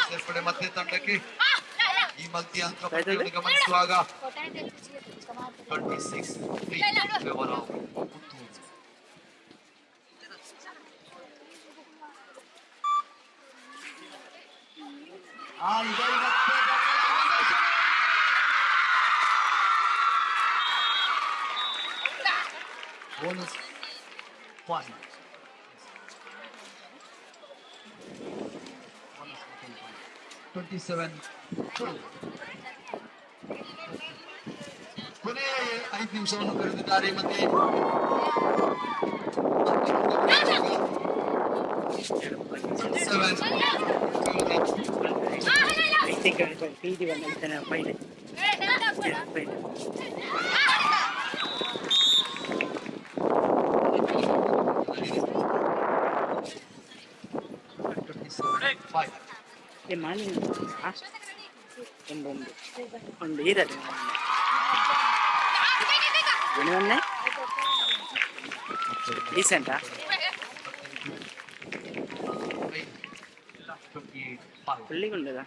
ಸೇರ್ಪಡೆ ಮಧ್ಯ ತಂಡಕ್ಕೆ ಈ ಮಧ್ಯ ಅಂಕ ಗಮನಿಸುವಾಗ 26 bonus point. $27. ಕೊನೆಯ 5 ನಿಮಿಷವನ್ನು ಕರೆದಿದ್ದಾರೆ ಮತ್ತೆ ಒಂದು ಇರಲಿ ಡೀಸೆಂಟಾ ಪುಳ್ಳಿಗುಂಡದ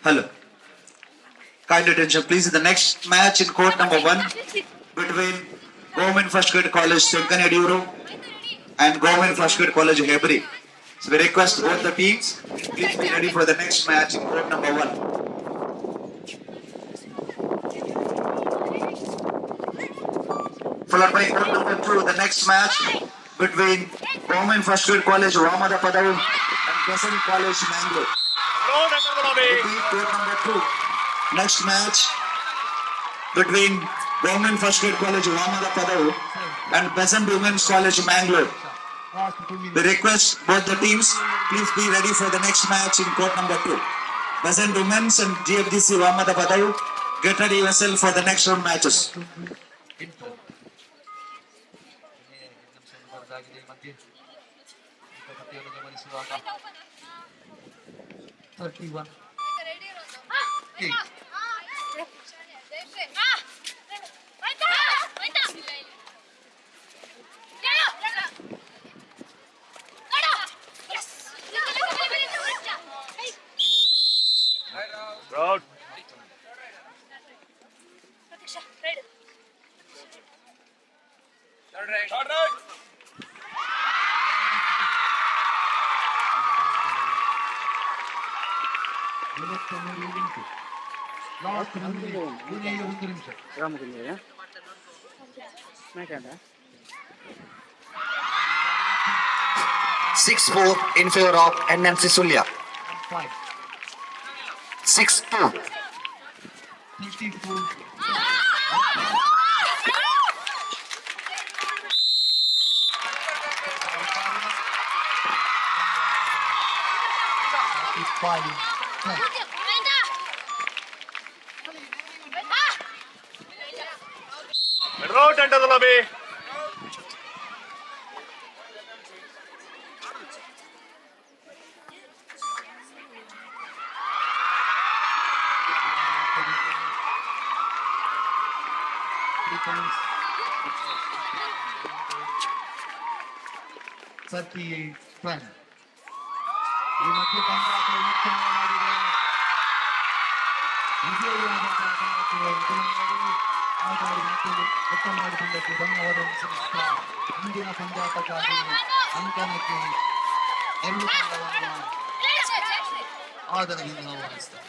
Hello. Kind attention, please. The next match in court number 1 between Government First Grade College Senkanaduru and Government First Grade College Hebri. So we request both the teams, please be ready for the next match in court number 1. Followed by court number 2, the next match between Government First Grade College Ramakunja and Peasant College Mangalore. Repeat, court number 2. Next match between Government First Grade College Ramakunja and Peasant Women's College Mangalore. We request both the teams, please be ready for the next match in court number 2. Peasant Women's and GFGC Ramakunja, get ready yourself for the next round matches. 31. Road. Third right. Ramakunja, 6-4 in favor of NMC Sullia. 6-2. 5-10. Road enter the lobby. SRC 10. ಈ ಮಧ್ಯೆ ಪಂದ್ಯಾಟ ಉತ್ತಮವಾಗಿದೆ. ವಿಜಯವಾದಂತಹ ತಂಡಕ್ಕೆ ಉತ್ತಮವಾಗಿ ಉತ್ತಮ ಮಾಡಿ ತಂಡಕ್ಕೆ ಧನ್ಯವಾದವನ್ನು ಸಲ್ಲಿಸುತ್ತಾ ಮುಂದಿನ ಪಂದ್ಯಾಟಕ್ಕಾಗಿ ಅಂಕಣಕ್ಕೆ ಎರಡು ತಂಡವನ್ನು ಆದರದಿಂದ ಆಹ್ವಾನಿಸುತ್ತಾರೆ.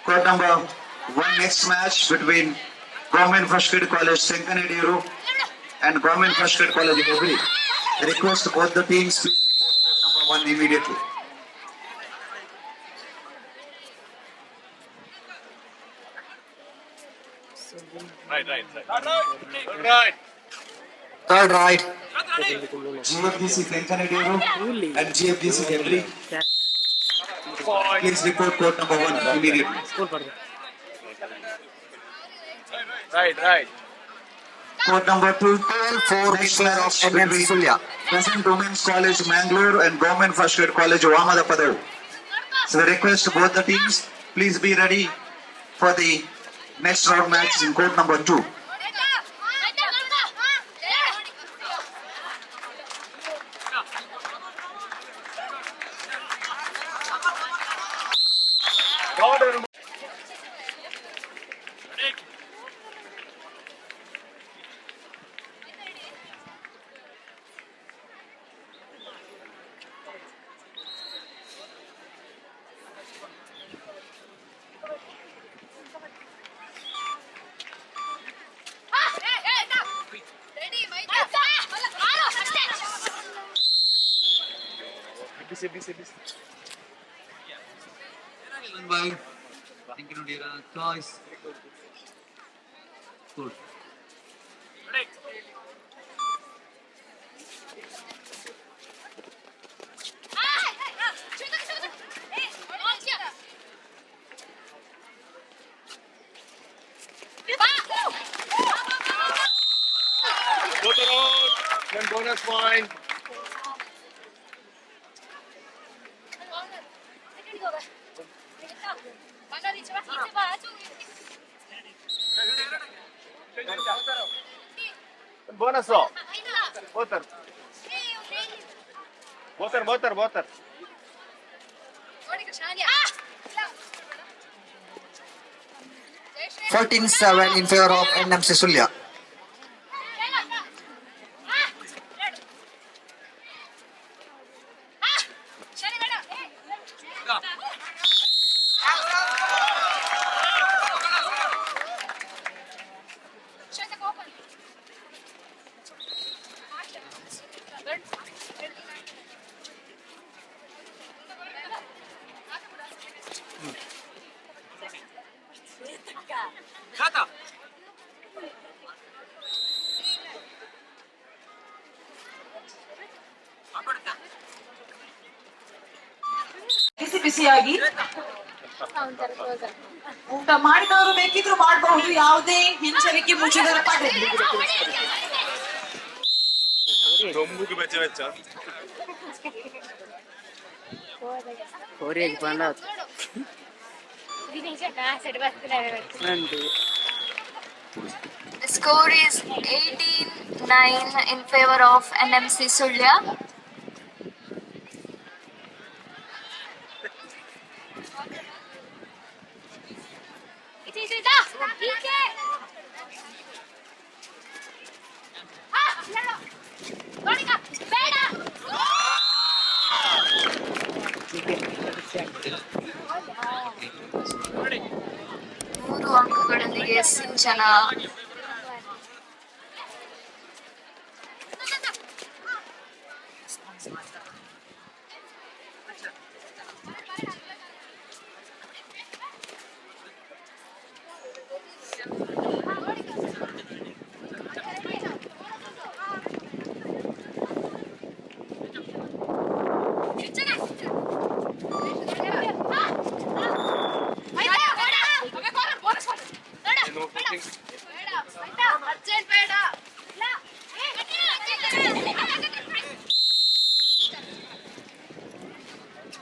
Court number 1, next match between Government First Grade College Sanchari and Government First Grade College Kabaddi. I request both the teams please report court number 1 immediately. Right. Third right. GFDC Sanchari and GFDC Kabaddi. Please report court number 1 immediately. Right. Court number 2, 4 next in favor of match NMC between Sullia. Present Women's College Mangalore and Government First Grade College REV.MSGR. So I request both the teams please be ready for the next round match in court number 2. By thinking of your choice. Good. Go to road. Then bonus point. Bonus row. Puttur. 14-7 in favor of NMC Sullia. ಬಿಸಿಯಾಗಿ ಊಟ ಮಾಡಿದವರು ಬೇಕಿದ್ರು ಮಾಡಬಹುದು, ಯಾವುದೇ ಹಿಂಜರಿಕೆ ಮುಚ್ಚುದರ ಪಡೆದು Korea बंद The score is 18-9 in favor of NMC Sullia. ಮೂರು ಅಂಕಗಳೊಂದಿಗೆ ಸಿಂಚನ.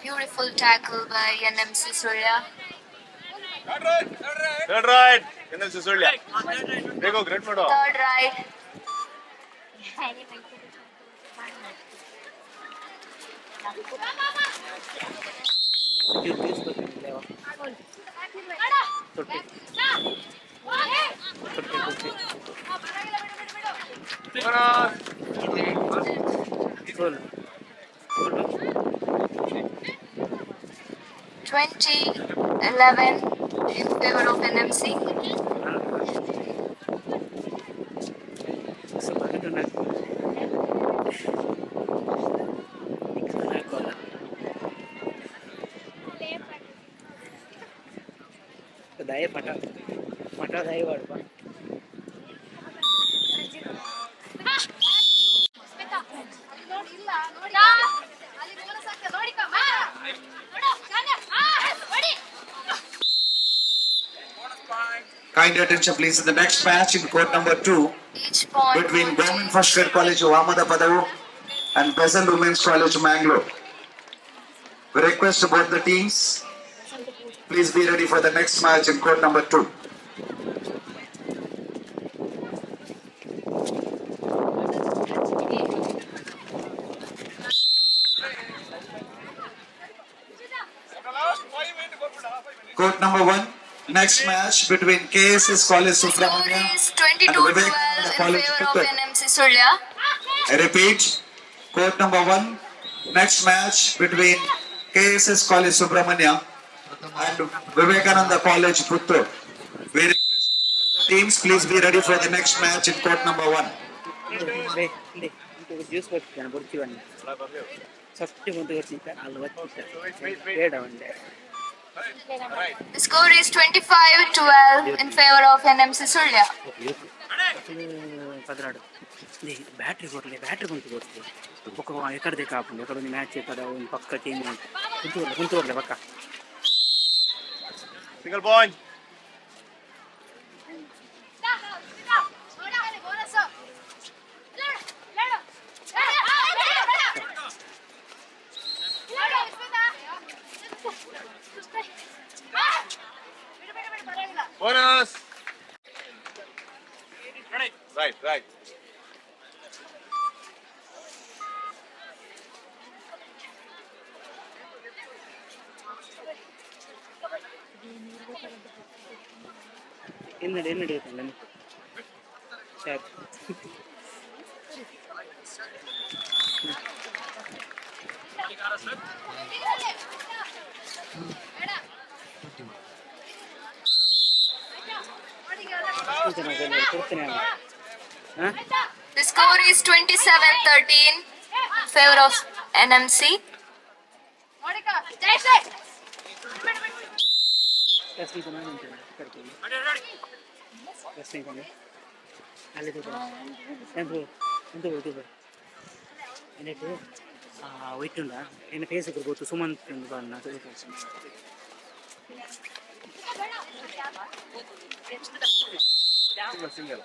Beautiful tackle by NMC Sullia. Third right. NMC Sullia. There go, great photo. Third right. ತೊಟ್ಟಿ ಗೋಲ್ 20-11 in favor of NMC. दाय पटा पटा दाय वाडपा Kind attention please. In the next match in court number 2 Each point between Government First Grade College Padavu and Peasant Women's College Mangalore. We request both the teams, please be ready for the next match in court number 2. Court number 1, next match between KSS College score Subramania is and 22-12 Vivekananda in College favor of Puttur. NMC Sullia. I repeat, court number 1, next match between KSS College Subramania and Vivekananda College Puttur. We request the teams, please be ready for the next match in court number 1. Juice ಬರ್ತೀನಿ ಬರ್ತೀವನ್ನ ಸತ್ಯ ಮುಂದೆ ಬರ್ತಿದ್ದ ಅಲ್ಲಿ ಬರ್ತಿದ್ದ ಬೇಡ ಒಂದೇ The score is 25-12 in favor of NMC Sullia. పదరాడు battery కొట్టలే బ్యాటరీ కొంచెం కొడుతుంది ఒక ఎక్కడిదే కాకుండా ఎక్కడ ఉంది మ్యాచ్ ఎక్కడ పక్క టీం గుంటూరులే పక్క Single point. Bonus. Right. என்னடி இருக்கல சரி The score is 27-13 in favor of NMC. എന്നിട്ട് വെയിറ്റുണ്ടാ എന്നെ ഫേസൊക്കെ കൊടുത്തു സുമന്ത് എന്ന് പറഞ്ഞ Single.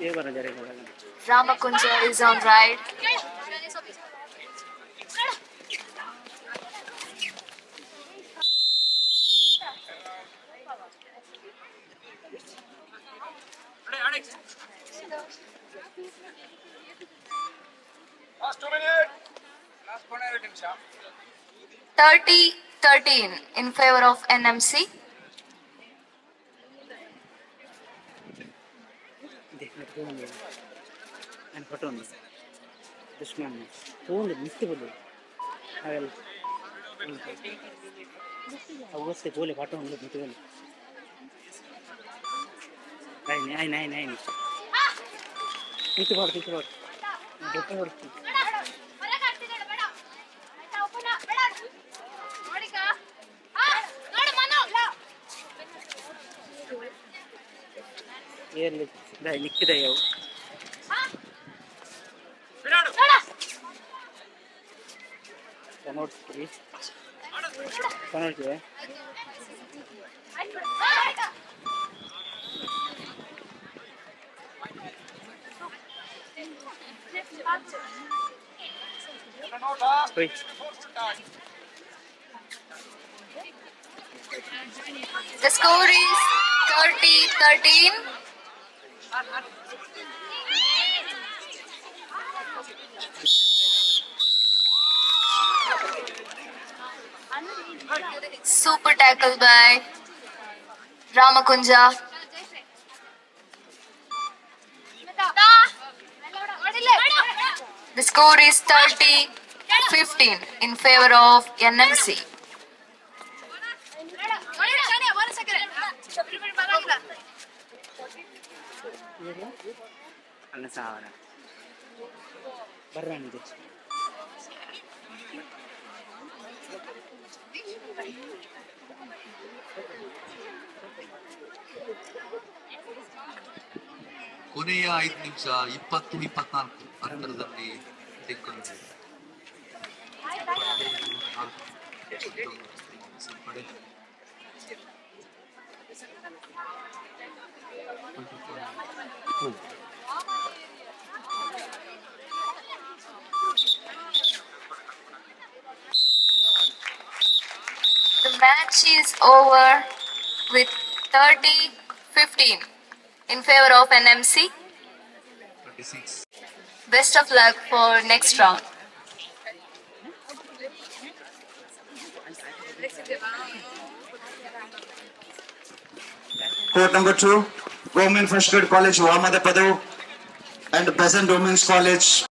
ये बार जाएगा Ramakunja is on right. Last 2 minutes. 30-13 in favor of NMC. And photo on this man. Phone is missable. I will. I was the goal photo on the video. Nine. Think about. Here, the Cannot reach. Wait. The score is 30-13. Super tackle by Ramakunja. The score is 30-15 in favor of NMC. ಕೊನೆಯ 5 ನಿಮಿಷ 20-24 ಅಂತರದಲ್ಲಿ ತೆಗೆದುಕೊಂಡಿದೆ. The match is over with 30-15 in favor of NMC. 26. Best of luck for next round. Court number 2, Government First Grade College, A.PATRAO, and Peasant Women's College.